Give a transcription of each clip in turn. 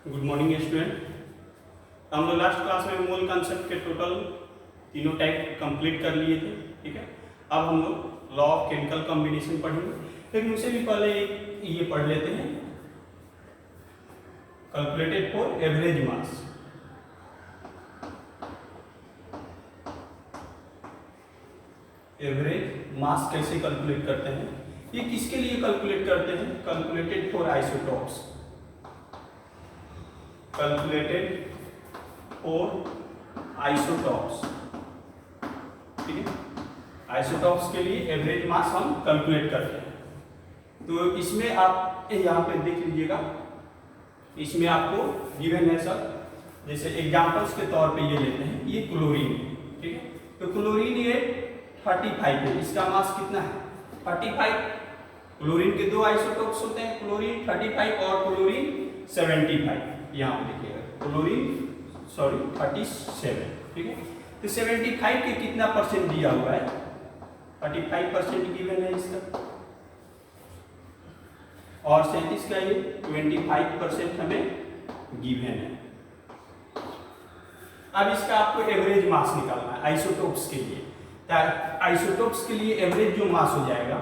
Good morning student. हम लोग last class में मोल कंसेप्ट के टोटल तीनों टाइप कंप्लीट कर लिए थे। ठीक है, अब हम लोग लॉ ऑफ केमिकल कॉम्बिनेशन पढ़ेंगे, लेकिन उससे भी पहले ये पढ़ लेते हैं calculated for average mass. Average mass कैसे कैलकुलेट करते हैं, ये किसके लिए कैलकुलेट करते हैं? Calculated for isotopes. Calculated for isotopes. ठीक है, आइसोटॉप्स के लिए एवरेज मास हम कैलकुलेट करते हैं। तो इसमें आप यहाँ पे देख लीजिएगा, इसमें आपको गिवन है सब, जैसे एग्जांपल्स के तौर पे ये लेते हैं, ये क्लोरीन। ठीक है, तो क्लोरीन ये 35 है, इसका मास कितना है? 35। क्लोरीन के दो आइसोटॉप्स होते हैं, क्लोरीन 35 और क्लोरीन 75। यहाँ पे देखिएगा क्लोरीन 37। ठीक है, तो 75 के कितना परसेंट दिया हुआ है? 35% गिवन है इसका, और 37 का ये 25% हमें गिवन है। अब इसका आपको एवरेज मास निकालना है आइसोटॉप्स के लिए। आइसोटॉप्स के लिए एवरेज जो मास हो जाएगा,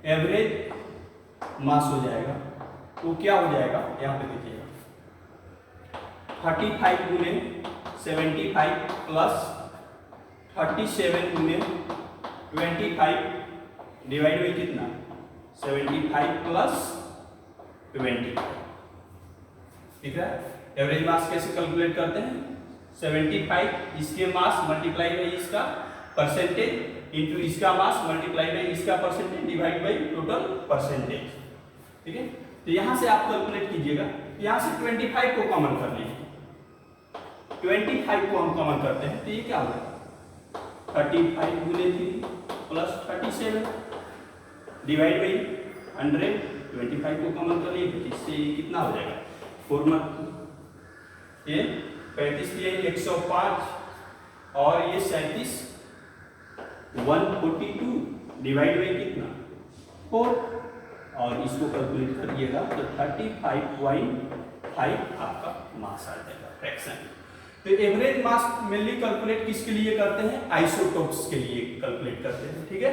एवरेज मास हो जाएगा, वो क्या हो जाएगा? यहाँ पे देखिएगा 35 गुने 75 प्लस 37 गुने 25 डिवाइड बाई कितना? 75 प्लस 25। ठीक है, एवरेज मास कैसे कैलकुलेट करते हैं? 75 इसके मास मल्टीप्लाई बाई इसका परसेंटेज इंटू इसका मास मल्टीप्लाई बाई इसका percentage divide by total percentage. ठीक है, तो यहां से आप कैलकुलेट कीजिएगा, यहां से 25 को कॉमन कर लीजिए। 25 को हम कॉमन करते हैं तो ये क्या होगा? 35 गुने 3 प्लस 37 डिवाइड बाई 100। 25 को कॉमन कर लिए तो इससे ये कितना हो जाएगा? 4 ये 35 ये 105 और ये 37 142 डिवाइड बाई कितना? 4, और इसको कैलकुलेट करिएगा तो 35.5 आपका मास आ जाएगा फ्रैक्शन। तो एवरेज मास मेनली कैलकुलेट किसके लिए करते हैं? आइसोटॉप्स के लिए कैलकुलेट करते हैं। ठीक है,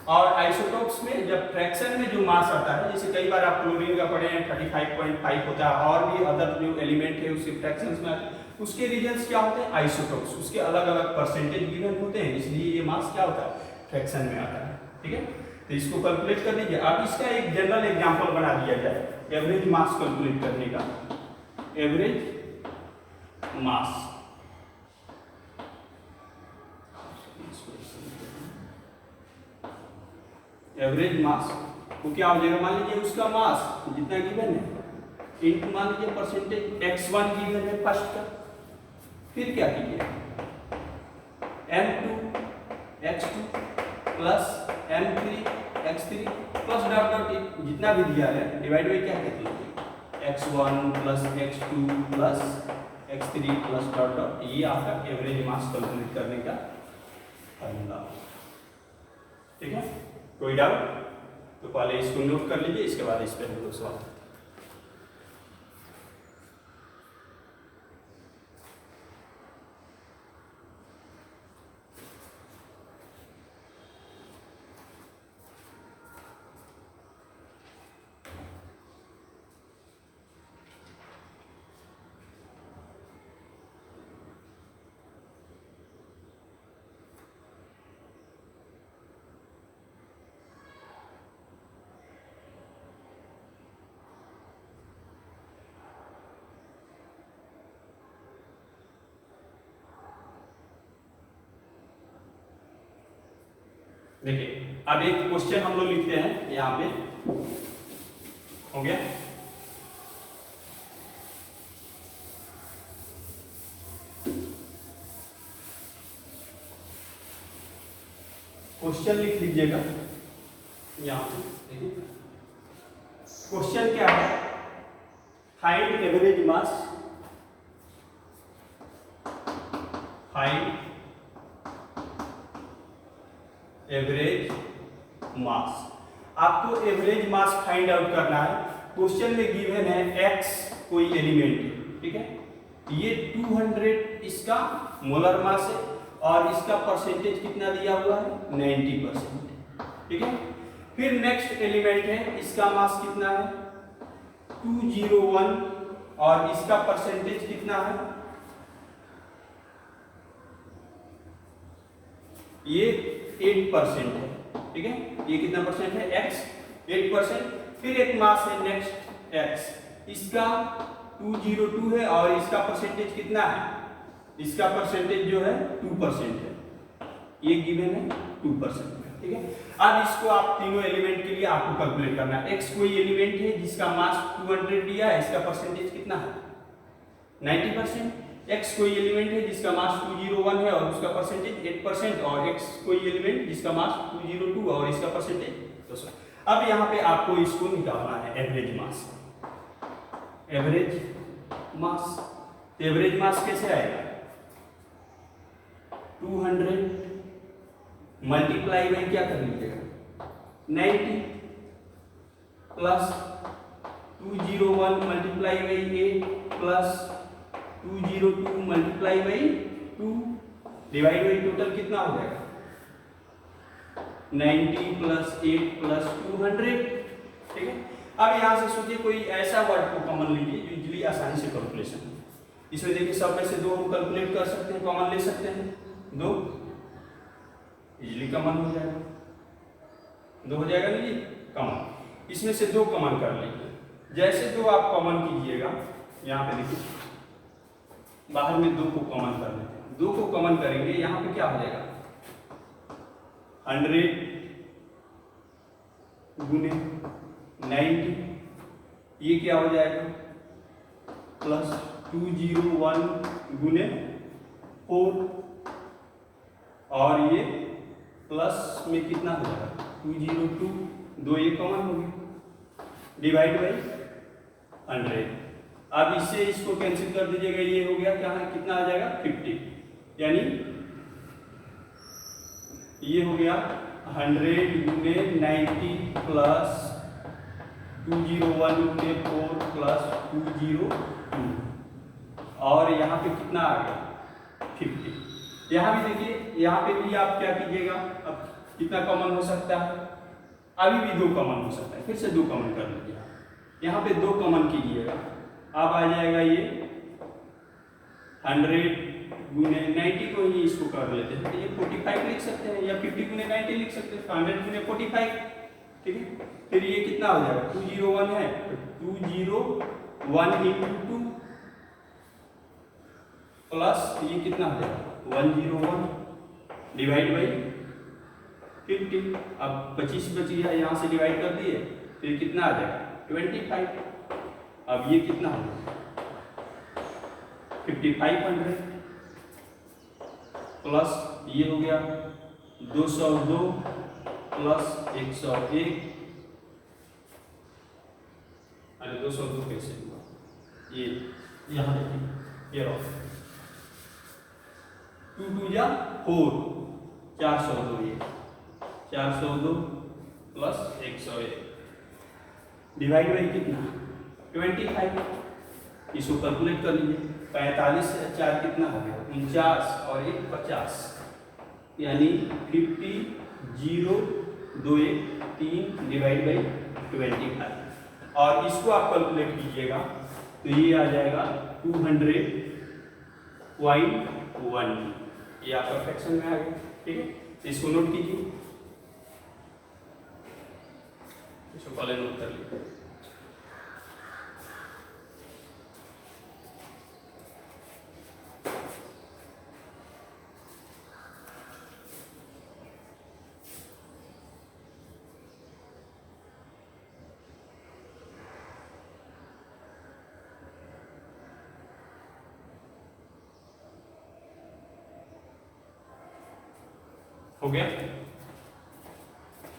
और आइसोटॉप्स में जब फ्रैक्शन में जो मास आता है, जैसे कई बार आप क्लोरीन का पढ़े हैं 35.5 होता है, और भी अदर जो एलिमेंट है उसके फ्रैक्शंस में उसके रीजन्स क्या होते हैं? आइसोटॉप्स, उसके अलग अलग परसेंटेज गिवन होते हैं, इसलिए ये मास क्या होता है? फ्रैक्शन में आता है। ठीक है, तो इसको कैलकुलेट कर लीजिए। अब इसका एक जनरल एग्जांपल बना दिया जाए एवरेज मास कैलकुलेट करने का। एवरेज मास, एवरेज मास वो क्या हो जाएगा? मान लीजिए उसका मास जितना गिवन है इनटू मान लीजिए परसेंटेज x1 गिवन है फर्स्ट का, फिर क्या कीजिए? m2 x2 plus m3 x3 plus dot dot जितना भी दिया है डिवाइड बाई क्या कहते हैं? x1 plus x2 plus x3 plus dot dot. ये आपका एवरेज मास कैलकुलेट करने का फॉर्मूला। ठीक है, कोई डाउट? तो पहले इसको नोट कर लीजिए, इसके बाद इस पर हम लोग सवाल। देखिए, अब एक क्वेश्चन हम लोग लिखते हैं यहाँ पे, हो गया? क्वेश्चन लिख लीजिएगा यहाँ पे। देखिए क्वेश्चन क्या है? Find average mass, find average mass. आपको एवरेज मास फाइंड आउट करना है। क्वेश्चन में गिवन है x कोई एलिमेंट है, ठीक है। ये 200 इसका मोलर मास है और इसका परसेंटेज कितना दिया हुआ है 90%, ठीक है। फिर नेक्स्ट एलिमेंट है, इसका मास कितना है 201 और इसका परसेंटेज कितना है, ये 8% है, ठीक है। ये कितना परसेंट है x 8%। फिर एक मास है नेक्स्ट x, इसका 202 है और इसका परसेंटेज कितना है, इसका परसेंटेज जो है 2% है, ये गिवन है 2%, ठीक है। अब इसको आप तीनों एलिमेंट के लिए आपको कैलकुलेट करना है। x कोई एलिमेंट है जिसका मास 200 दिया है, इसका परसेंटेज कितना है 90%। x कोई एलिमेंट है जिसका मास 201 है और उसका परसेंटेज 8%, और x कोई एलिमेंट जिसका मास 202 और इसका परसेंटेज 200। अब यहाँ पे आपको इसको निकालना है एवरेज मास। एवरेज मास कैसे आएगा, 200 मल्टीप्लाई में क्या कर लीजिएगा 90 plus 201 multiply by 8 plus 202 multiply by 2 divide by total कितना हो जाएगा 90 प्लस 8 प्लस 200, ठीक है। अब यहां से सोचिए कोई ऐसा वर्ड को कॉमन लीजिए जो इजीली आसानी से कैलकुलेशन है। इसमें देखिए सब में से 2 हम कैलकुलेट कर सकते हैं, कॉमन ले सकते हैं, 2 इजीली कॉमन हो जाएगा, 2 हो जाएगा ना जी कॉमन। इसमें से 2 कॉमन कर लीजिए। जैसे 2 आप कॉमन कीजिएगा, यहाँ पे देखिए बाहर में 2 को कॉमन कर लेते हैं, 2 को कॉमन करेंगे, यहाँ पे क्या हो जाएगा 100 गुने 90, ये क्या हो जाएगा प्लस 201 गुने 4, और ये प्लस में कितना हो जाएगा 202, 2 ये कॉमन हो गया, डिवाइड बाई 100। अब इससे इसको कैंसिल कर दीजिएगा, ये हो गया क्या है कितना आ जाएगा 50, यानी ये हो गया 100 गुने 90 प्लस 201 गुने 4 प्लस 202, और यहाँ पे कितना आ गया 50। यहाँ भी देखिए, यहाँ पे भी आप क्या कीजिएगा, अब कितना कॉमन हो सकता है, अभी भी 2 कॉमन हो सकता है, फिर से 2 कॉमन कर लीजिए। यहाँ पे 2 कॉमन कीजिएगा, अब आ जाएगा ये 100 गुने 90 को ही इसको कर लेते हैं, तो ये 45 लिख सकते हैं, या 50 गुने 90 लिख सकते हैं, 100 गुने 45, ठीक है। फिर ये कितना हो जाएगा 201 है, तो 201 इंटू 2 प्लस ये कितना हो जाएगा 101 डिवाइड बाई 50। अब 25 बच गया, यहाँ से डिवाइड कर दिए, फिर कितना आ जाएगा 25। अब ये कितना हो जाएगा 5500 प्लस ये हो गया 202 प्लस 101, अरे 202 कैसे हुआ, ये यहाँ देखिए ये रहो 2 2 जा 4, 402, ये 402 प्लस 101 डिवाइड बाई कितना 25। इसको कैलकुलेट कर लीजिए, 45 से 4 कितना हो गया 49 और 1 50, यानी 50 0 2 1 3 डिवाइड बाई 25, और इसको आप कैलकुलेट कीजिएगा तो ये आ जाएगा 200.1, ये आपका फ्रैक्शन में आ गया, ठीक है। इसको नोट कीजिए, इसको पहले नोट कर लीजिए।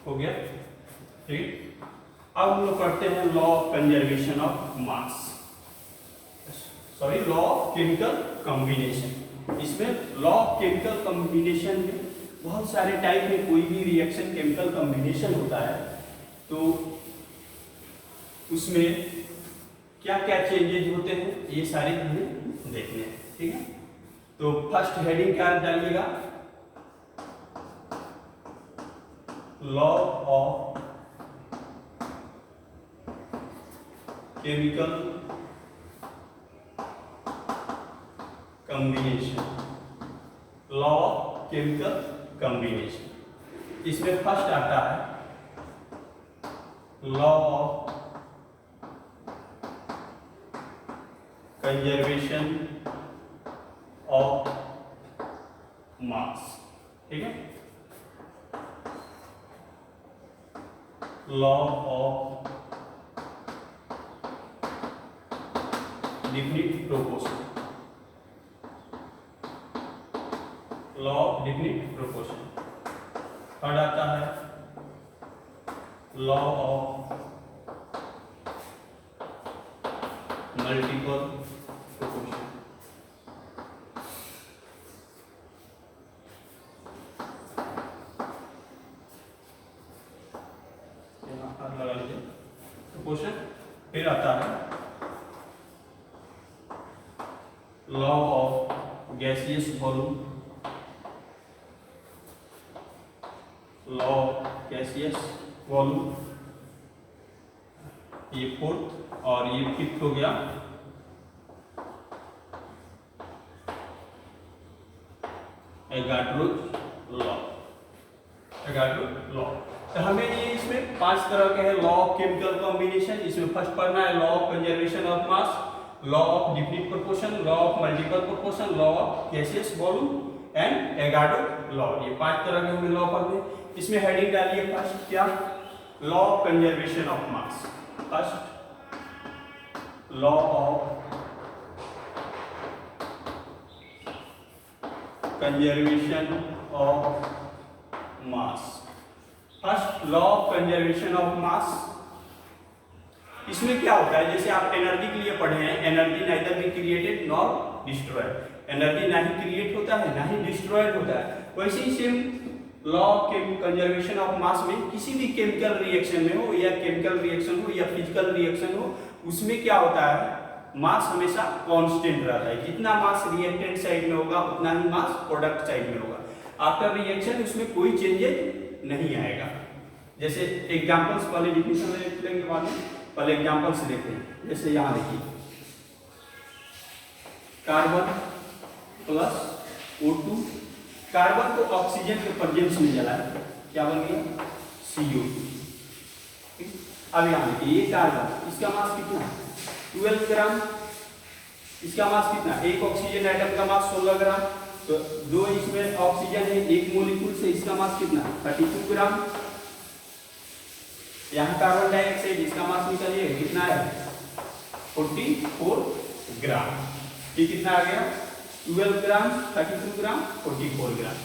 हो गया, ठीक। अब हम लोग करते हैं law of conservation of mass, sorry law of chemical combination. इसमें लॉ ऑफ केमिकल कॉम्बिनेशन में बहुत सारे टाइप में कोई भी रिएक्शन केमिकल कॉम्बिनेशन होता है तो उसमें क्या क्या चेंजेज होते हैं, ये सारे हमें देखने हैं। ठीक है, तो फर्स्ट हेडिंग क्या डालिएगा, law of chemical combination, law of chemical combination. इसमें फर्स्ट आता है लॉ ऑफ कंजर्वेशन ऑफ मास। ठीक है, law of definite proportion, law of definite proportion. Third आता है लॉ ऑफ मल्टीपल प्रोपोर्शन। लगा लीजिए प्रोपोर्शन। फिर आता है law of gaseous volume, law of gaseous volume, ये फोर्थ, और ये फिफ्थ हो गया एगाट्रोज लॉ, एगाट्रोज लॉ। तो हमें ये इसमें 5 तरह के हैं लॉ ऑफ केमिकल कॉम्बिनेशन। इसमें फर्स्ट पढ़ना है law of conservation of mass, law of definite proportion, law of multiple proportion, law of gaseous volume and Avogadro's law. ये 5 तरह के हमें लॉ पढ़ने। इसमें हेडिंग डालिए फर्स्ट क्या, law of conservation of mass. First law of conservation of mass, first law of conservation of मास। इसमें क्या होता है, जैसे आप एनर्जी के लिए पढ़े हैं, energy neither be created nor destroyed. Energy ना ही क्रिएट होता है ना ही डिस्ट्रॉयड होता है। वैसे ही same law of conservation of mass में किसी भी केमिकल रिएक्शन में हो, या केमिकल रिएक्शन हो या फिजिकल रिएक्शन हो, उसमें क्या होता है, मास हमेशा कांस्टेंट रहता है। जितना मास रिएक्टेंट साइड में होगा उतना ही मास प्रोडक्ट साइड में होगा। आफ्टर रिएक्शन उसमें कोई चेंजेस नहीं आएगा। जैसे एग्जांपल्स पहले डिफिनेशन देख लेंगे बाद में, पहले एग्जांपल्स देखते हैं। जैसे यहाँ देखिए, कार्बन प्लस O2, कार्बन को ऑक्सीजन के प्रेजेंस में जलाया, क्या बन गया, CO2। अब यहाँ देखिए, ये कार्बन, इसका मास कितना है, 12 ग्राम। इसका मास कितना, एक ऑक्सीजन एटम का मास 16 ग्राम। तो दो इसमें ऑक्सीजन है, एक मोलिक्यूल से, इसका मास कितना, 32 ग्राम। यहाँ कार्बन डाइऑक्साइड, इसका मास निकालिए, कितना है, 44 ग्राम। ये कितना आ गया, 12 ग्राम, 32 ग्राम, 44 ग्राम।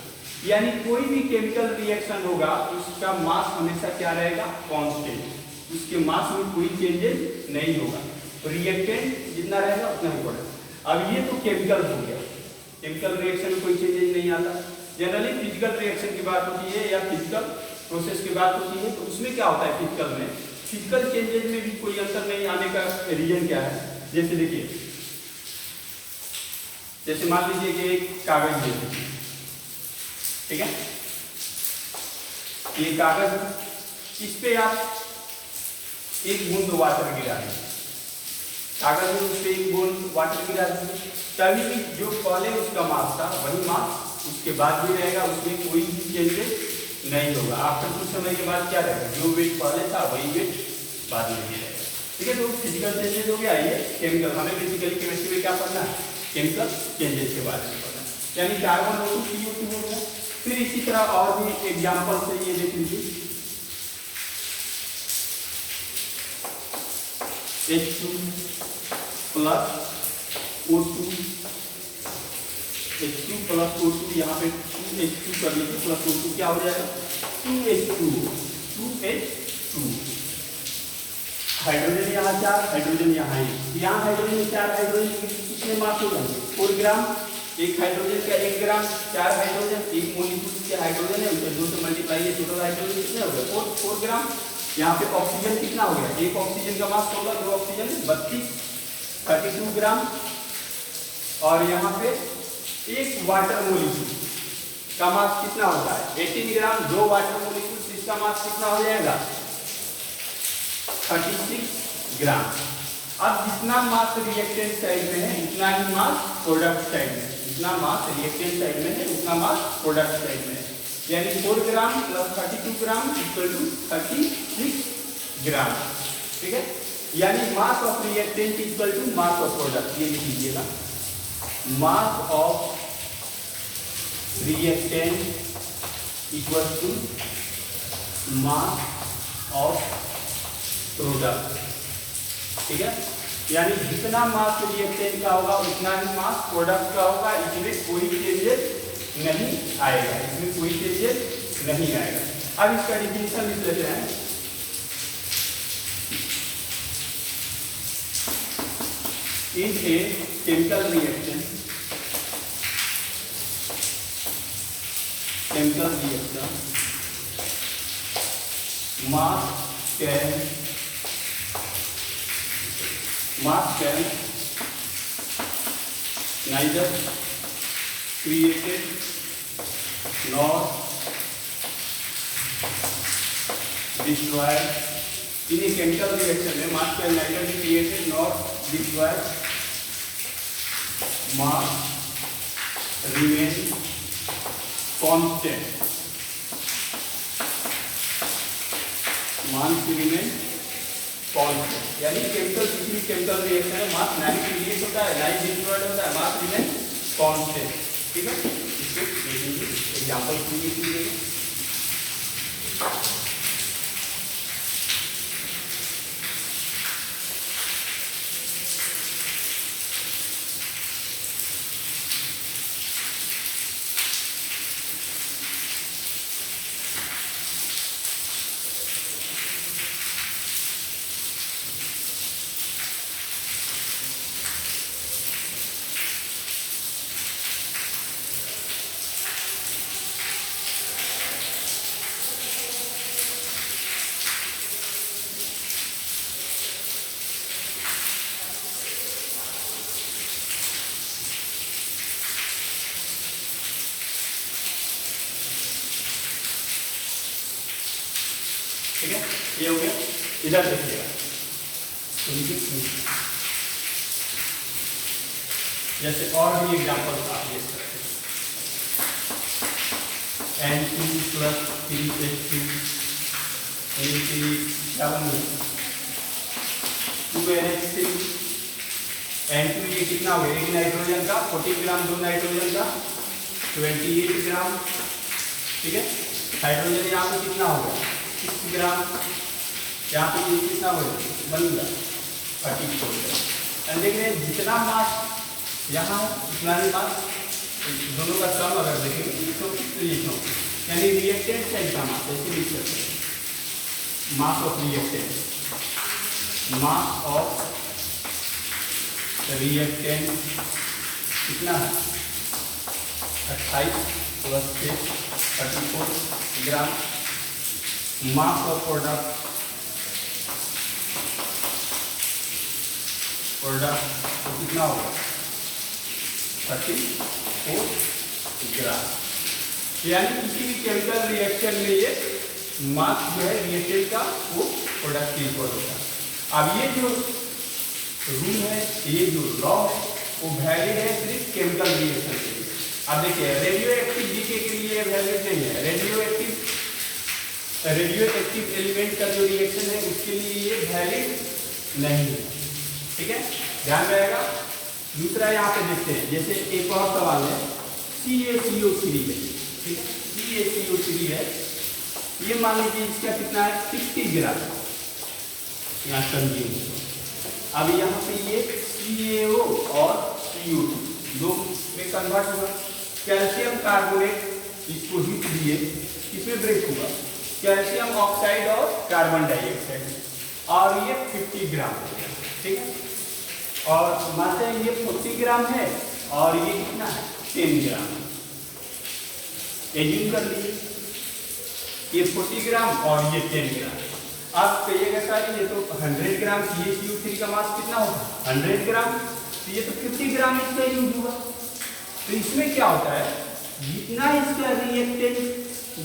यानी कोई भी केमिकल रिएक्शन होगा उसका मास हमेशा क्या रहेगा, कांस्टेंट। उसके मास में कोई चेंजेस नहीं होगा, रिएक्टेंट जितना रहेगा उतना ही बढ़ेगा। अब ये तो केमिकल हो गया, केमिकल रिएक्शन में कोई चेंजेस नहीं आता। जनरली फिजिकल रिएक्शन की बात होती है या फिजिकल प्रोसेस की बात होती है, तो उसमें क्या होता है, फिजिकल में फिजिकल चेंजेस में भी कोई अंतर नहीं आने का रीजन क्या है। जैसे देखिए, जैसे मान लीजिए कि एक कागज है, ठीक है, ये कागज, इस पे आप एक बूंद वाटर गिरा दें, कागज में उस पे एक बूंद वाटर गिरा दें, तभी भी जो पहले उसका मास था वही मास उसके बाद भी रहेगा, उसमें कोई भी चेंजेस नहीं होगा। आफ्टर कुछ समय के बाद क्या रहेगा, जो वेट पहले था वही वेट बाद में भी रहेगा। ठीक है, तो फिजिकल चेंजेस हो गया। ये केमिकल, हमें बेसिकली केमिस्ट्री में क्या पढ़ना है, केमिकल चेंजेस के बारे में पढ़ना है। यानी कार्बन O2 CO2 हो गया। फिर इसी तरह और भी एग्जाम्पल से ये देख लीजिए, H2 plus O2, H2 plus O2, यहाँ पे 2H2 कर लीजिए, प्लस O2 क्या हो जाएगा, 2H2, 2H2। हाइड्रोजन यहाँ 4, हाइड्रोजन यहाँ है, यहाँ हाइड्रोजन 4 हाइड्रोजन कितने मास हो जाएंगे, 4 ग्राम। एक हाइड्रोजन का 1 ग्राम, 4 हाइड्रोजन, एक मोलिक्यूल के हाइड्रोजन है, उसे 2 से मल्टीप्लाई है, टोटल हाइड्रोजन कितने हो गए, 4 ग्राम। यहाँ पे ऑक्सीजन कितना हो गया, एक ऑक्सीजन का मास 16, 2 ऑक्सीजन 32 32 ग्राम, और यहाँ पे एक वाटर मोलिक्यूल का मास कितना होता है 18 ग्राम। 2 वाटर मोलिक्यूल, इसका मास कितना हो जाएगा 36 ग्राम। अब जितना मास रिएक्टेंट साइड में है उतना ही मास प्रोडक्ट साइड में है, जितना मास रिएक्टेंट साइड में है उतना मास प्रोडक्ट साइड में है। यानी 4 gram plus 32 gram equal to 36 gram. ठीक है, यानी mass of reactant equal to mass of product, ये लिख लीजिएगा। Mass of reactant equal to mass of product. ठीक है, यानी जितना मास रिएक्टेंट का होगा उतना ही मास प्रोडक्ट का होगा। इसमें कोई चेंजेस नहीं आएगा, इसमें कोई चेंजेस नहीं आएगा। अब इसका डिफिनेशन लिख लेते हैं। In a chemical reaction, mass can neither created nor destroyed. In a chemical reaction में mass can neither be created nor destroyed. Mass remain constant. Mass remain constant. यानी केमिकल किसी भी केमिकल रिएक्शन में मास ना ही create होता है ना ही destroyed होता है, मास रिमेन कांस्टेंट। ठीक है, इसको देखेंगे एग्जांपल कीजिए। ठीक है, ये हो गया। इधर देखिएगा, जैसे और भी एग्जांपल आप ले सकते हैं। N2 प्लस 3H2 क्या बन 2NH3। N2 ये कितना हो गया, एक नाइट्रोजन का 40 ग्राम, 2 नाइट्रोजन का 28 ग्राम। ठीक है, हाइड्रोजन यहाँ पे कितना हो गया 6 ग्राम, यहाँ पे ये कितना हो गया बन गया 34 ग्राम। देख रहे हैं जितना मास यहाँ उतना ही मास, दोनों का सम अगर देखेंगे तो लिखो, यानी रिएक्टेंट साइड का मास ऐसे लिख सकते हैं। मास of reactant, mass of reactant कितना है 28 plus 6 34 gram. Mass of product तो कितना होगा 34 ग्राम। यानी किसी भी केमिकल रिएक्शन में ये मास जो है रिएक्टेंट का वो प्रोडक्ट की इक्वल होता है। अब ये जो रूल है, ये जो लॉ है वो वैलिड है सिर्फ केमिकल रिएक्शन के लिए। अब देखिए रेडियो एक्टिव डीके के लिए वैलिड नहीं है। रेडियो एक्टिव एलिमेंट का जो रिएक्शन है उसके लिए ये वैलिड नहीं है। ठीक है, ध्यान रहेगा। दूसरा यहाँ पे देखते हैं, जैसे एक और सवाल है CaCO3 है। ठीक है, CaCO3 है, ये मान लीजिए इसका कितना है 60 ग्राम यहाँ कंज्यूम। अब यहाँ पे ये CaO और CO2 दो में कन्वर्ट हुआ। कैल्शियम कार्बोनेट इसको हीट दिए, किसमें ब्रेक हुआ कैल्शियम ऑक्साइड और कार्बन डाइऑक्साइड, और ये 50 ग्राम हो गया। ठीक है, और मानते हैं ये 40 ग्राम है और ये कितना है 10 ग्राम। एज्यूम कर लीजिए ये 40 ग्राम और ये 10 ग्राम। आप कहिएगा सर ये तो 100 ग्राम CaCO3 का मास कितना होता है 100 ग्राम, तो ये तो 50 ग्राम इसका यूज हुआ। तो इसमें क्या होता है, जितना इसका रिएक्टेंट,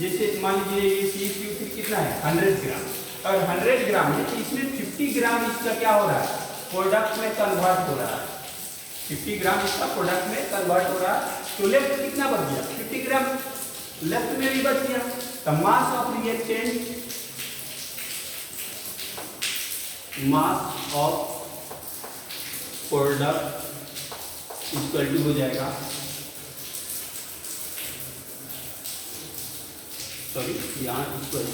जैसे मान लीजिए ये CaCO3 कितना है 100 ग्राम, अगर 100 ग्राम है तो इसमें 50 ग्राम इसका क्या हो रहा है, प्रोडक्ट में कन्वर्ट हो रहा है, 50 ग्राम इसका प्रोडक्ट में कन्वर्ट हो रहा है। तो लेफ्ट कितना बच गया 50 ग्राम, लेफ्ट में भी बच गया। तो mass of reactant, mass of product equal to हो जाएगा, सॉरी यहाँ equal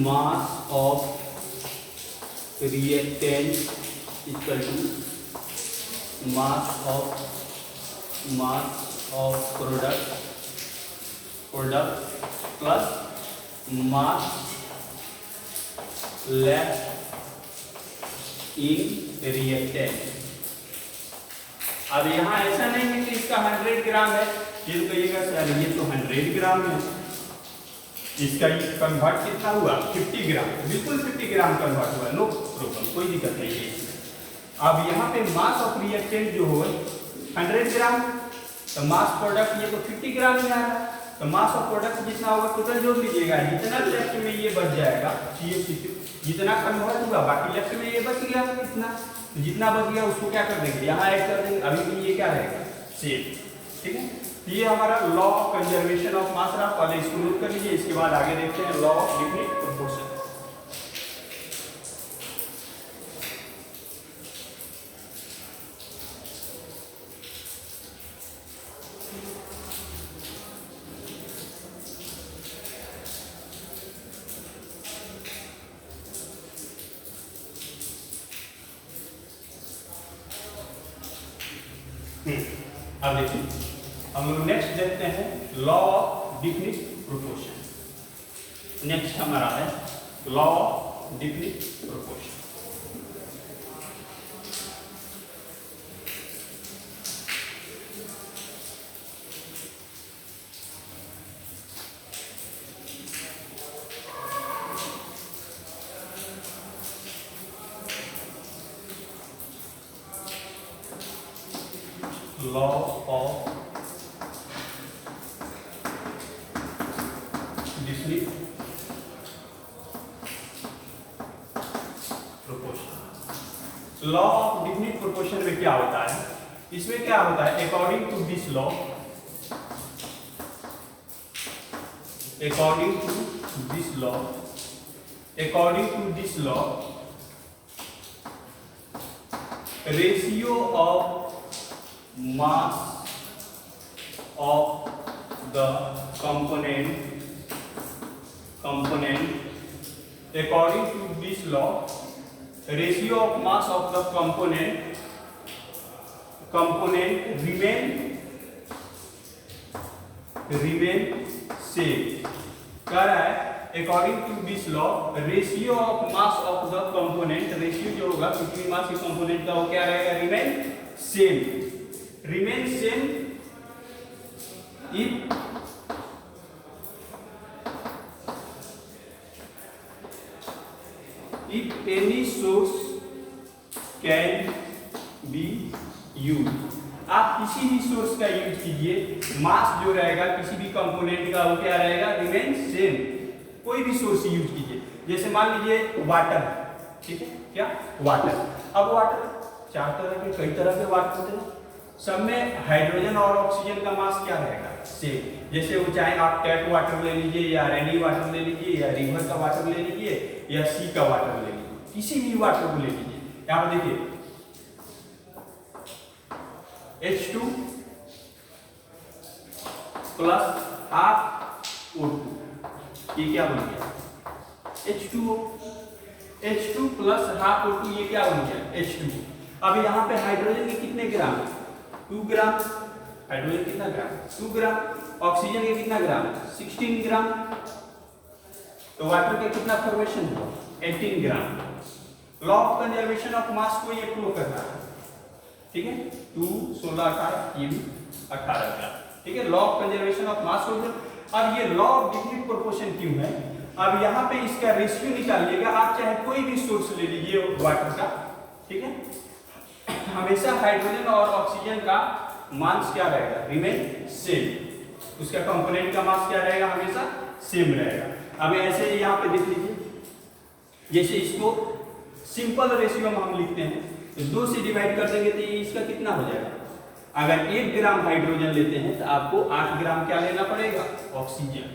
mass of reactant equal to mass of product plus mass left in reactant. अब यहाँ ऐसा नहीं है कि इसका 100 ग्राम है, ये तो कहिएगा सर ये तो 100 ग्राम है, इसका कन्वर्ट कितना हुआ 50 ग्राम, बिल्कुल 50 ग्राम कन्वर्ट हुआ, नो प्रॉब्लम, कोई दिक्कत नहीं है इसमें। अब यहाँ पे मास ऑफ रिएक्टेंट जो हो 100 ग्राम, तो मास प्रोडक्ट ये तो 50 ग्राम में आ रहा है, तो मास ऑफ प्रोडक्ट जितना होगा टोटल जोड़ लीजिएगा, जितना लेफ्ट में ये बच जाएगा CaCO3 जितना कन्वर्ट हुआ, बाकी लेफ्ट में ये बच गया इतना, तो जितना बच गया उसको क्या कर देंगे यहाँ ऐड कर देंगे, अभी भी ये क्या रहेगा सेम, ठीक है। ये हमारा लॉ ऑफ कंजर्वेशन ऑफ मास रहा, पहले इसको नोट कर लीजिए, इसके बाद आगे देखते हैं लॉ ऑफ डिफिनिट प्रोपोर्शन। अब देखिए हम लोग नेक्स्ट देखते हैं law of definite proportion. Next हमारा है law of definite proportion. Law of definite proportion. Law of definite proportion में क्या होता है, इसमें क्या होता है, according to this law, according to this law ratio of mass of the component according to this law ratio of mass of the component remain same। कह रहा है according to this law ratio of mass of the component, ratio जो होगा किसी मास के component का वो क्या रहेगा, remain same if any source can be used। आप किसी भी सोर्स का यूज कीजिए, मास जो रहेगा किसी भी कंपोनेंट का वो क्या रहेगा, रिमेन सेम। कोई भी सोर्स यूज कीजिए, जैसे मान लीजिए वाटर, ठीक है, क्या वाटर। अब वाटर चार तरह के, कई तरह के वाटर होते हैं, सब में हाइड्रोजन और ऑक्सीजन का मास क्या रहेगा, सेम। जैसे वो चाहे आप टैप वाटर ले लीजिए या रेनी वाटर ले लीजिए या रिवर का वाटर ले लीजिए या सी का वाटर ले लीजिए, किसी भी वाटर को ले लीजिए। यहाँ पर देखिए H2 प्लस हाफ O2, ये क्या बन गया H2 प्लस हाफ O2, ये क्या बन गया H2। अब यहाँ पे हाइड्रोजन के कितने ग्राम है, 2 ग्राम। हाइड्रोजन कितना ग्राम, 2 ग्राम। ऑक्सीजन के कितना ग्राम, 16 ग्राम। तो वाटर के कितना फॉर्मेशन हुआ, 18 gram. Law of conservation of mass को ये प्रूव करना है, ठीक है। 2 16 18 ये भी 18 ग्राम, ठीक है। Law of conservation of mass को। अब ये लॉ ऑफ डिफिनिट प्रोपोर्शन क्यों है, अब यहाँ पे इसका रेशियो निकालिएगा, आप चाहे कोई भी सोर्स ले लीजिए वाटर का, ठीक है। हमेशा हाइड्रोजन और ऑक्सीजन का मास क्या रहेगा, रिमेन सेम, उसका कंपोनेंट का मास क्या रहेगा, हमेशा सेम रहेगा। अब ऐसे यहाँ पे देख लीजिए, जैसे इसको सिंपल रेशियो में हम लिखते हैं तो 2 से डिवाइड कर देंगे तो ये इसका कितना हो जाएगा, अगर 1 ग्राम हाइड्रोजन लेते हैं तो आपको 8 ग्राम क्या लेना पड़ेगा, ऑक्सीजन,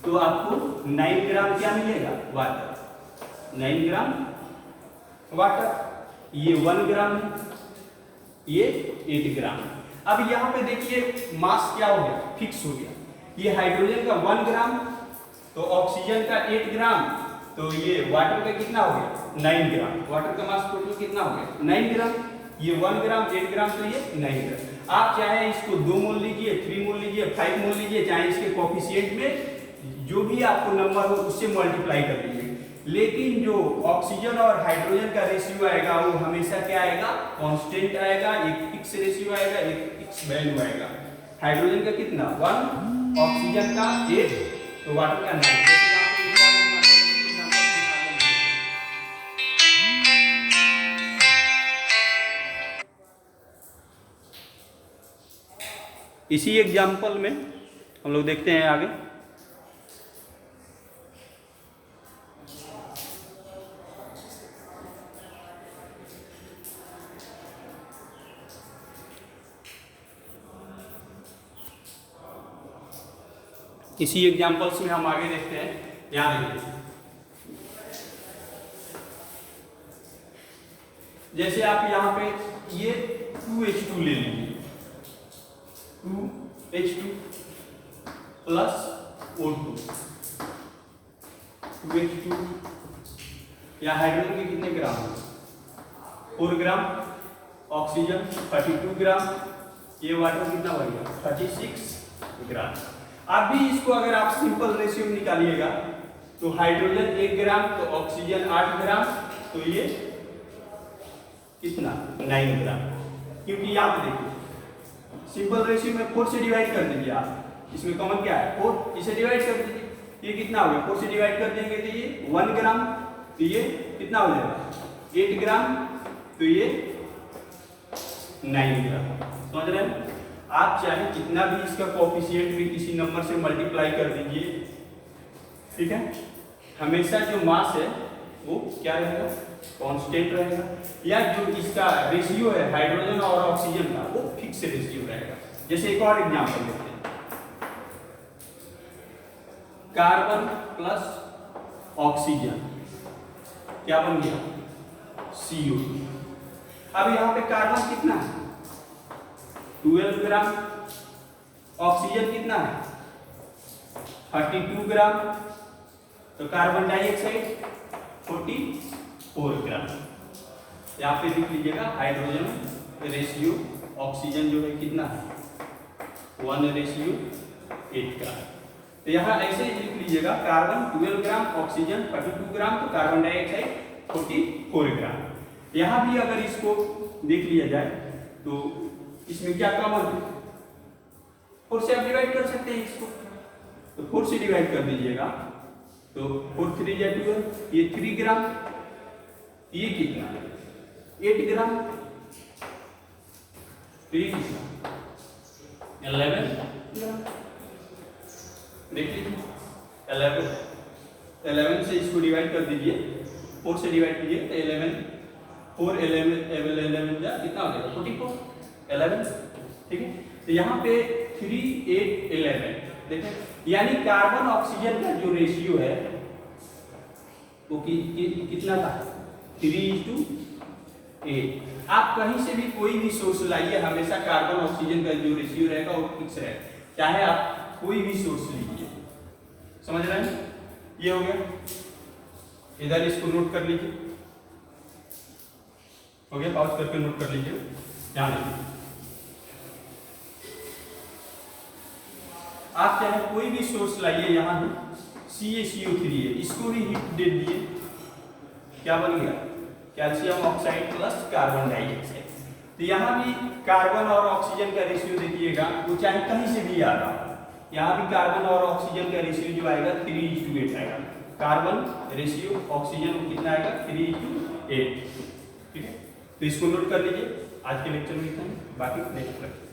तो आपको 9 ग्राम क्या मिलेगा, वाटर, 9 ग्राम वाटर। ये 1 ग्राम है, ये 8 ग्राम। अब यहाँ पे देखिए मास क्या हो गया, फिक्स हो गया। ये हाइड्रोजन का 1 ग्राम, तो ऑक्सीजन का 8 ग्राम, तो ये वाटर का कितना हो गया, 9 ग्राम। वाटर का मास टोटल कितना हो गया, 9 ग्राम। ये 1 ग्राम, 8 ग्राम, तो ये 9 ग्राम। आप चाहे इसको 2 मोल लीजिए, 3 मोल लीजिए, 5 मोल लीजिए, चाहे इसके कोफिशिएंट में जो भी आपको नंबर हो उससे मल्टीप्लाई कर लीजिए, लेकिन जो ऑक्सीजन और हाइड्रोजन का रेशियो आएगा वो हमेशा क्या आएगा, कांस्टेंट आएगा, एक फिक्स रेशियो आएगा, एक फिक्स वैल्यू आएगा। हाइड्रोजन का कितना 1, ऑक्सीजन का 8, तो वाटर का 9। इसी एग्जाम्पल में हम लोग देखते हैं आगे। इसी एग्जाम्पल्स में हम आगे देखते हैं, ध्यान देखिए। जैसे आप यहाँ पे ये 2H2 ले लीजिए, 2H2 प्लस O2, 2H2 या हाइड्रोजन के कितने ग्राम है, 4 ग्राम, ऑक्सीजन 32 ग्राम, ये वाटर कितना बनेगा 36 ग्राम। आप भी इसको अगर आप सिंपल रेशियो में निकालिएगा तो हाइड्रोजन 1 ग्राम, तो ऑक्सीजन 8 ग्राम, तो ये कितना 9 ग्राम। क्योंकि यहाँ पे देखिए सिंपल रेशियो में 4 से डिवाइड कर दीजिए आप, इसमें कॉमन क्या है 4, इसे डिवाइड कर दीजिए, ये कितना हो गया 4 से डिवाइड कर देंगे तो ये 1 ग्राम, तो ये कितना हो जाएगा 8 ग्राम, तो ये 9 ग्राम। समझ रहे हैं। आप चाहे कितना भी इसका कोएफिशिएंट भी किसी नंबर से मल्टीप्लाई कर दीजिए, ठीक है, हमेशा जो मास है वो क्या रहेगा, कांस्टेंट रहेगा, या जो इसका रेशियो है हाइड्रोजन और ऑक्सीजन का वो फिक्स रेशियो रहेगा। जैसे एक और एग्जांपल लेते हैं, कार्बन प्लस ऑक्सीजन क्या बन गया CO2। अब यहाँ पे कार्बन कितना है 12 ग्राम, ऑक्सीजन कितना है 32 ग्राम, तो कार्बन डाइऑक्साइड 44 ग्राम। यहाँ पे लिख लीजिएगा हाइड्रोजन रेशियो ऑक्सीजन जो है कितना है 1:8 ग्राम। तो यहाँ ऐसे ही लिख लीजिएगा कार्बन 12 ग्राम, ऑक्सीजन 32 ग्राम, तो कार्बन डाइऑक्साइड 44 ग्राम। यहाँ भी अगर इसको देख लिया जाए तो इसमें क्या कॉमन है 4 से आप डिवाइड कर सकते हैं इसको, तो 4 से डिवाइड कर दीजिएगा तो 4 3 या 12, ये 3 ग्राम, ये कितना 8 ग्राम, तो ये कितना 11 ग्राम। देख लीजिए 11 से इसको डिवाइड कर दीजिए, 4 से डिवाइड कीजिए तो 11 4 11 या कितना हो जाएगा 44 11, ठीक है। तो यहाँ पे 3 8 11 देखें, यानी कार्बन ऑक्सीजन का जो रेशियो है वो कितना था 3:8। आप कहीं से भी कोई भी सोर्स लाइए, हमेशा कार्बन ऑक्सीजन का जो रेशियो रहेगा वो फिक्स रहेगा, चाहे आप कोई भी सोर्स लीजिए। समझ रहे हैं, ये हो गया। इधर इसको नोट कर लीजिए, हो गया, पॉज करके नोट कर लीजिए। ध्यान रखिए, आप चाहे कोई भी सोर्स लाइए, यहाँ CaCO3 है, इसको भी हीट दे दीजिए, क्या बन गया calcium oxide plus carbon dioxide. तो यहाँ भी कार्बन और ऑक्सीजन का रेशियो देखिएगा, वो चाहे कहीं से भी आ रहा हो, यहाँ भी कार्बन और ऑक्सीजन का रेशियो जो आएगा 3:8 आएगा। कार्बन रेशियो ऑक्सीजन कितना आएगा 3:8। ठीक है, तो इसको नोट कर लीजिए। आज के लेक्चर में इतना ही, बाकी नेक्स्ट लेक्चर